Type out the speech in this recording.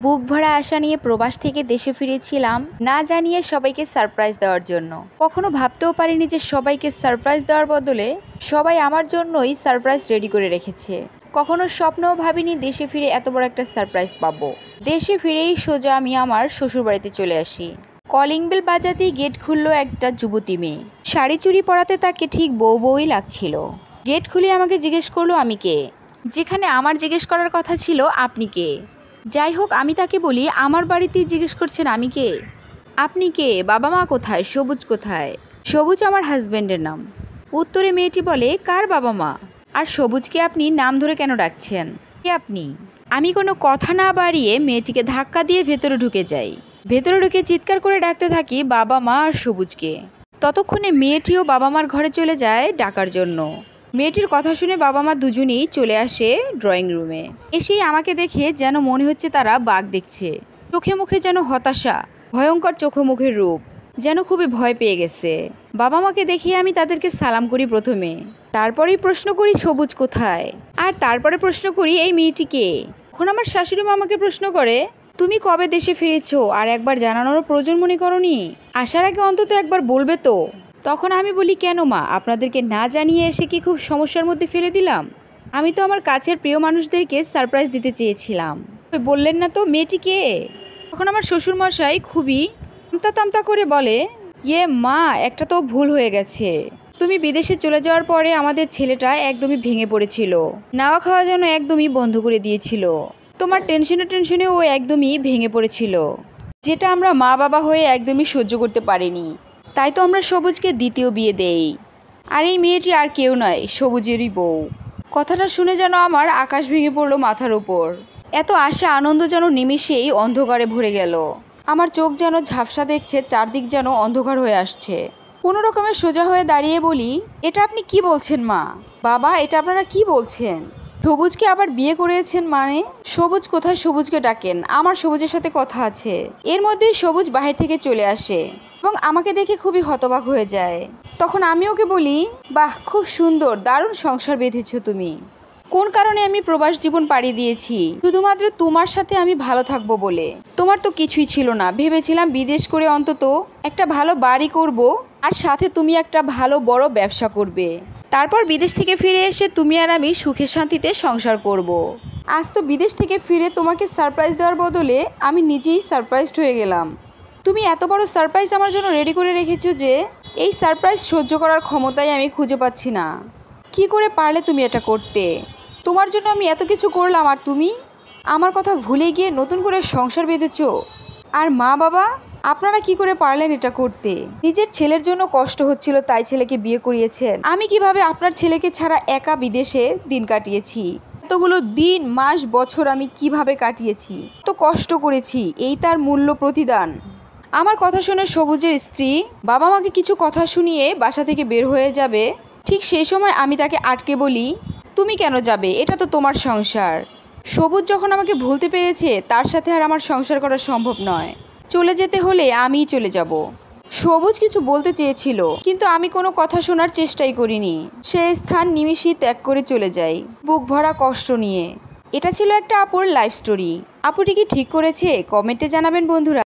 বুক ভরা আশা নিয়ে প্রবাস থেকে দেশে ফিরেছিলাম না জানিয়ে সবাইকে সারপ্রাইজ দেওয়ার জন্য। কখনো ভাবতেও পারিনি যে সবাইকে সারপ্রাইজ দেওয়ার বদলে সবাই আমার জন্যই সারপ্রাইজ রেডি করে রেখেছে। কখনো স্বপ্নও ভাবিনি দেশে ফিরে এত বড় একটা সারপ্রাইজ পাবো। দেশে ফিরেই সোজা আমি আমার শ্বশুরবাড়িতে চলে আসি। কলিং বেল বাজাতেই গেট খুললো একটা যুবতী মেয়ে। শাড়ি চুড়ি পরাতে তাকে ঠিক বউ বউই লাগছিল। গেট খুলে আমাকে জিজ্ঞেস করলো আমি কে, যেখানে আমার জিজ্ঞেস করার কথা ছিল আপনি কে। যাই হোক, আমি তাকে বলি আমার বাড়িতেই জিজ্ঞেস করছেন আমি কে, আপনি কে, বাবা মা কোথায়, সবুজ কোথায়। সবুজ আমার হাজব্যান্ডের নাম। উত্তরে মেয়েটি বলে কার বাবা মা, আর সবুজকে আপনি নাম ধরে কেন ডাকছেন, কে আপনি। আমি কোনো কথা না বাড়িয়ে মেয়েটিকে ধাক্কা দিয়ে ভেতরে ঢুকে যাই। ভেতরে ঢুকে চিৎকার করে ডাকতে থাকি বাবা মা আর সবুজকে। ততক্ষণে মেয়েটিও বাবা মার ঘরে চলে যায় ডাকার জন্য। মেয়েটির কথা শুনে বাবা মা দুজনেই চলে আসে ড্রয়িং রুমে। এসেই আমাকে দেখে যেন মনে হচ্ছে তারা বাঘ দেখছে। চোখে মুখে যেন হতাশা, ভয়ঙ্কর চোখে মুখের রূপ, যেন খুবই ভয় পেয়ে গেছে। বাবা মাকে দেখিয়ে আমি তাদেরকে সালাম করি প্রথমে, তারপরেই প্রশ্ন করি সবুজ কোথায়, আর তারপরে প্রশ্ন করি এই মেয়েটিকে। তখন আমার শাশুড়ি মা আমাকে প্রশ্ন করে তুমি কবে দেশে ফিরেছো, আর একবার জানানোর প্রয়োজন মনে করনি, আসার আগে অন্তত একবার বলবে তো। তখন আমি বলি কেন মা, আপনাদেরকে না জানিয়ে এসে কি খুব সমস্যার মধ্যে ফেলে দিলাম। আমি তো আমার কাছের প্রিয় মানুষদেরকে সারপ্রাইজ দিতে চেয়েছিলাম। বললেন না তো মেয়েটি কে। তখন আমার শ্বশুরমশাই খুবই আমতা তামতা করে বলে ইয়ে মা, একটা তো ভুল হয়ে গেছে। তুমি বিদেশে চলে যাওয়ার পরে আমাদের ছেলেটা একদমই ভেঙে পড়েছিল, নাওয়া খাওয়া যেন একদমই বন্ধ করে দিয়েছিল। তোমার টেনশনে ও একদমই ভেঙে পড়েছিল, যেটা আমরা মা বাবা হয়ে একদমই সহ্য করতে পারিনি। তাই তো আমরা সবুজকে দ্বিতীয় বিয়ে দেই। আর এই মেয়েটি আর কেউ নয়, সবুজেরই বউ। কথাটা শুনে যেন আমার আকাশ ভেঙে পড়লো মাথার উপর। এত আশা আনন্দ যেন নিমিষেই অন্ধকারে ভরে গেল। আমার চোখ যেন ঝাপসা দেখছে, চারদিক যেন অন্ধকার হয়ে আসছে। কোনো রকমের সোজা হয়ে দাঁড়িয়ে বলি এটা আপনি কি বলছেন মা, বাবা এটা আপনারা কি বলছেন। সবুজকে আবার বিয়ে করেছেন মানে? সবুজ কোথায়, সবুজকে ডাকেন, আমার সবুজের সাথে কথা আছে। এর মধ্যেই সবুজ বাহির থেকে চলে আসে এবং আমাকে দেখে খুবই হতবাক হয়ে যায়। তখন আমি ওকে বলি বাহ, খুব সুন্দর, দারুণ সংসার বেঁধেছো তুমি। কোন কারণে আমি প্রবাস জীবন পাড়ি দিয়েছি, শুধুমাত্র তোমার সাথে আমি ভালো থাকবো বলে। তোমার তো কিছুই ছিল না, ভেবেছিলাম বিদেশ করে অন্তত একটা ভালো বাড়ি করব, আর সাথে তুমি একটা ভালো বড় ব্যবসা করবে। তারপর বিদেশ থেকে ফিরে এসে তুমি আর আমি সুখে শান্তিতে সংসার করব। আজ তো বিদেশ থেকে ফিরে তোমাকে সারপ্রাইজ দেওয়ার বদলে আমি নিজেই সারপ্রাইজড হয়ে গেলাম। তুমি এত বড় সারপ্রাইজ আমার জন্য রেডি করে রেখেছো যে এই সারপ্রাইজ সহ্য করার ক্ষমতাই আমি খুঁজে পাচ্ছি না। কি করে পারলে তুমি এটা করতে? তোমার জন্য আমি এত কিছু করলাম আর তুমি আমার কথা ভুলে গিয়ে নতুন করে সংসার বেঁধেছো। আর মা বাবা, আপনারা কি করে পারলেন এটা করতে? নিজের ছেলের জন্য কষ্ট হচ্ছিল তাই ছেলেকে বিয়ে করিয়েছেন। আমি কিভাবে আপনার ছেলেকে ছাড়া একা বিদেশে দিন কাটিয়েছি, এতগুলো দিন মাস বছর আমি কিভাবে কাটিয়েছি, তো কষ্ট করেছি, এই তার মূল্য প্রতিদান। আমার কথা শুনে সবুজের স্ত্রী বাবা মাকে কিছু কথা শুনিয়ে বাসা থেকে বের হয়ে যাবে। ঠিক সেই সময় আমি তাকে আটকে বলি তুমি কেন যাবে, এটা তো তোমার সংসার। সবুজ যখন আমাকে ভুলতে পেরেছে তার সাথে আর আমার সংসার করা সম্ভব নয়। চলে যেতে হলে আমিই চলে যাব। সবুজ কিছু বলতে চেয়েছিল, কিন্তু আমি কোনো কথা শোনার চেষ্টাই করিনি। সে স্থান নিমিষেই ত্যাগ করে চলে যাই, বুক ভরা কষ্ট নিয়ে। এটা ছিল একটা আপুর লাইফ স্টোরি। আপুটি কি ঠিক করেছে? কমেন্টে জানাবেন বন্ধুরা।